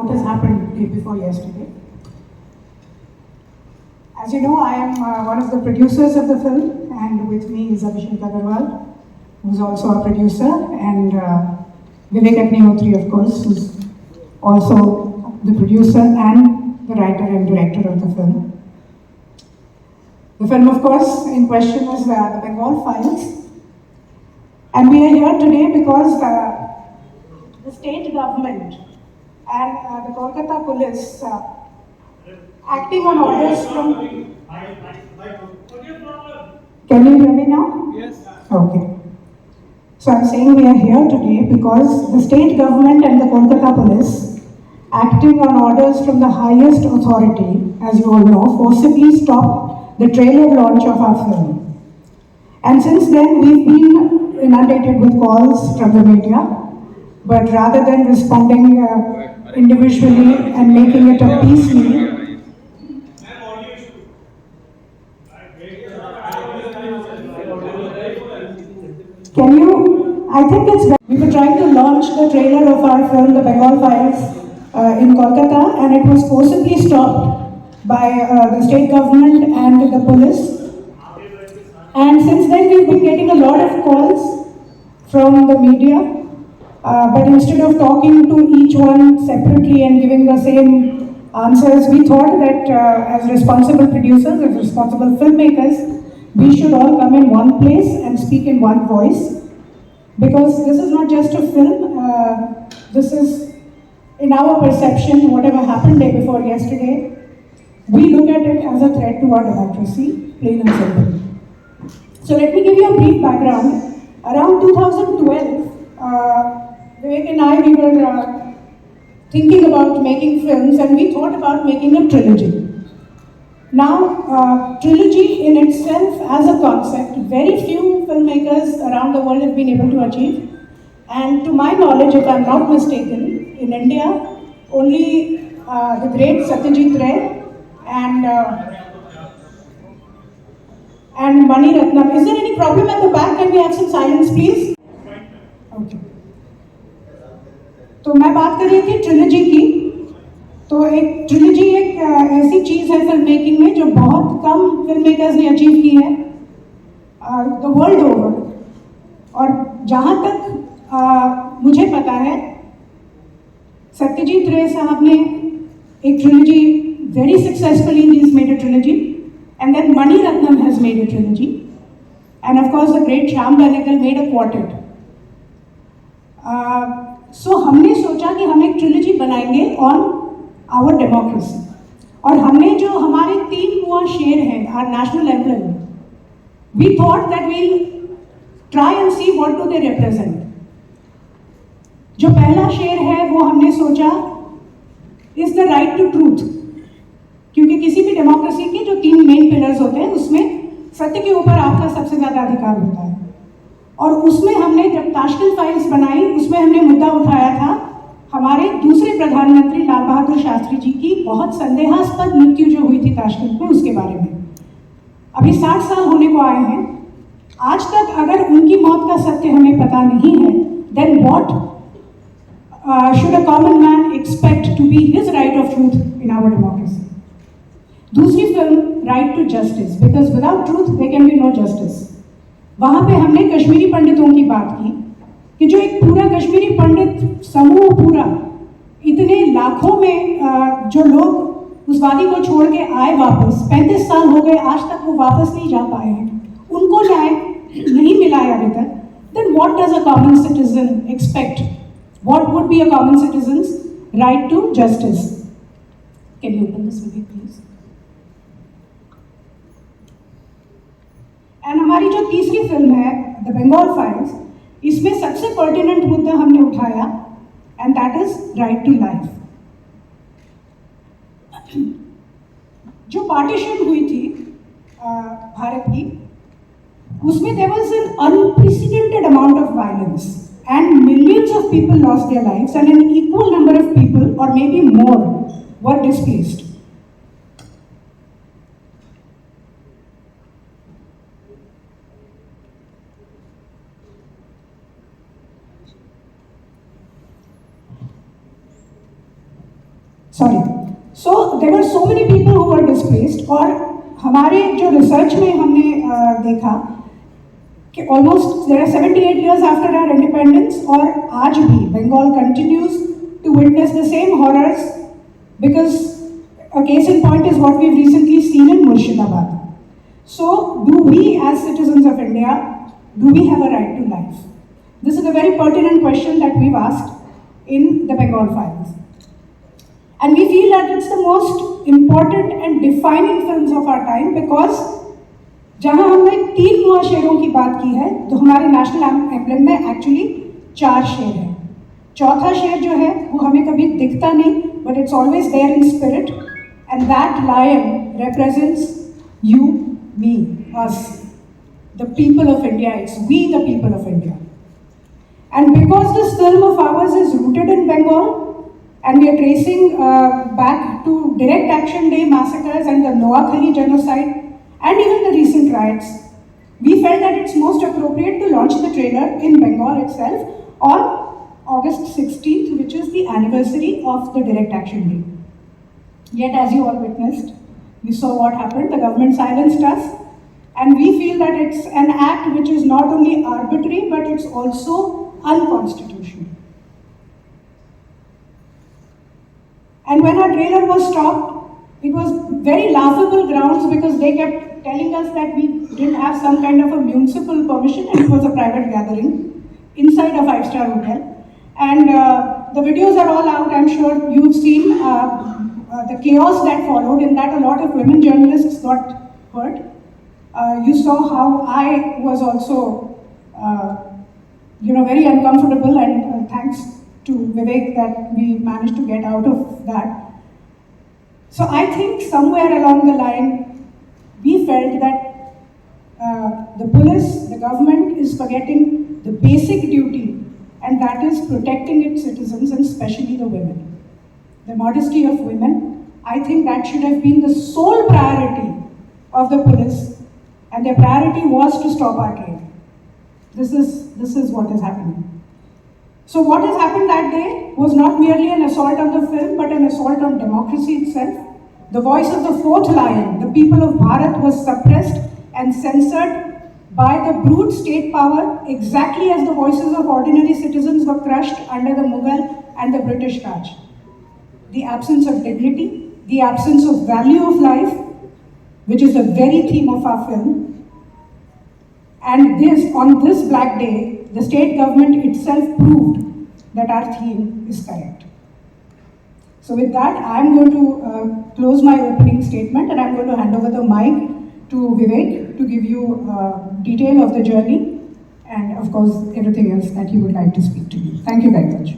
what has happened day before yesterday. As you know, I am one of the producers of the film, and with me is Abhishek Agarwal, who's also a producer, and Vivek Agnihotri, of course, who's also the producer and the writer and director of the film. The film, of course, in question is the Bengal Files, and we are here today because the state government and the Kolkata police acting on orders from... Can you hear me now? Yes. Okay. So I'm saying we are here today because the state government and the Kolkata police, acting on orders from the highest authority, as you all know, forcibly stopped the trailer launch of our film. And since then, we've been inundated with calls from the media, but rather than responding individually and making it a piecemeal, we were trying to launch the trailer of our film, The Bengal Files, in Kolkata, and it was forcibly stopped by the state government and the police. And since then, we've been getting a lot of calls from the media, but instead of talking to each one separately and giving the same answers, we thought that as responsible producers, as responsible filmmakers, we should all come in one place and speak in one voice. Because this is not just a film, this is, in our perception, whatever happened day before yesterday, we look at it as a threat to our democracy, plain and simple. So let me give you a brief background. Around 2012, Vivek and I, we were thinking about making films, and we thought about making a trilogy. Now, trilogy in itself as a concept, very few filmmakers around the world have been able to achieve. And to my knowledge, if I'm not mistaken, in India, only the great Satyajit Ray and Mani Ratnam. Is there any problem at the back? Can we have some silence, please? Okay. तो मैं बात कर रही थी trilogy की. तो एक trilogy एक ऐसी चीज़ है फिल्म मेकिंग में जो बहुत कम फिल्म मेकर्स ने अचीव की है द वर्ल्ड ओवर. और जहाँ तक मुझे पता है, सत्यजीत रे साहब ने एक trilogy very successfully he has made a trilogy, and then Mani Ratnam has made a trilogy, and of course the great Shyam Benegal made a quartet. So हमने सोचा कि हम एक ट्रिलॉजी बनाएंगे ऑन आवर डेमोक्रेसी. और हमने जो हमारे 3 कुआं शेर हैं, our national emblem, we thought that we'll try and see what do they represent. जो पहला शेर है वो हमने सोचा is the right to truth, क्योंकि किसी भी डेमोक्रेसी के जो 3 मेन पिलर्स होते हैं उसमें सत्य के ऊपर आपका सबसे ज़्यादा अधिकार होता है. और उसमें हमने जब ताशकंद फाइल्स बनाई, उसमें हमने मुद्दा उठाया था हमारे दूसरे प्रधानमंत्री लाल बहादुर शास्त्री जी की बहुत संदेहास्पद मृत्यु जो हुई थी ताशकंद में, उसके बारे में. अभी 60 साल होने को आए हैं. आज तक अगर उनकी मौत का सत्य हमें पता नहीं है, then what should a common man expect to be his right of truth in our democracy? दूसरी film right to justice, because without truth there can be no justice. वहाँ पे हमने कश्मीरी पंडितों की बात की कि जो एक पूरा कश्मीरी पंडित समूह पूरा, इतने लाखों में जो लोग उस वादी को छोड़ के आए वापस, 35 साल हो गए, आज तक वो वापस नहीं जा पाए हैं, उनको न्याय नहीं मिला है अभी तक. Then what does a common citizen expect? What would be a common citizen's right to justice? Can you open this video, please? And हमारी जो तीसरी फिल्म है, The Bengal Files, इसमें सबसे पर्टिनेंट मुद्दा हमने उठाया, and that is right to life. जो पार्टीशन हुई थी भारत की, उसमें there was an unprecedented amount of violence. And millions of people lost their lives, and an equal number of people, or maybe more, were displaced. Sorry. So there were so many people who were displaced, और हमारे जो research में हमने देखा कि almost there are 78 years after our independence, और आज भी Bengal continues to witness the same horrors, because a case in point is what we've recently seen in Murshidabad. So, do we as citizens of India, do we have a right to life? This is a very pertinent question that we've asked in the Bengal Files. And we feel that it's the most important and defining films of our time, because जहाँ हमने 3 मुआ शेरों की बात की है, तो हमारे नेशनल एम्ब्लेम में एक्चुअली 4 शेर हैं. चौथा शेर जो है वो हमें कभी दिखता नहीं, but it's always there in spirit, and that lion represents you, me, us, the people of India. It's we, the people of India. And because this film of ours is rooted in Bengal, and we are tracing back to Direct Action Day massacres and the Noakhali genocide, and even the recent riots, we felt that it's most appropriate to launch the trailer in Bengal itself on August 16th, which is the anniversary of the Direct Action Day. Yet, as you all witnessed, you saw what happened. The government silenced us, and we feel that it's an act which is not only arbitrary, but it's also unconstitutional. And when our trailer was stopped, it was very laughable grounds, because they kept telling us that we didn't have some kind of a municipal permission, and it was a private gathering inside a 5-star hotel. And the videos are all out. I'm sure you've seen the chaos that followed. In that, a lot of women journalists got hurt. You saw how I was also, very uncomfortable, and thanks to Vivek that we managed to get out of that. So I think somewhere along the line, we felt that the police, the government is forgetting the basic duty, and that is protecting its citizens, and especially the women. The modesty of women, I think that should have been the sole priority of the police, and their priority was to stop our train. This is what is happening. So what has happened that day was not merely an assault on the film, but an assault on democracy itself. The voice of the fourth lion, the people of Bharat, was suppressed and censored by the brute state power, exactly as the voices of ordinary citizens were crushed under the Mughal and the British Raj. The absence of dignity, the absence of value of life, which is the very theme of our film. And on this Black Day, the state government itself proved that our theme is correct. So with that, I'm going to close my opening statement, and I'm going to hand over the mic to Vivek to give you detail of the journey, and of course everything else that you would like to speak to me. Thank you very much.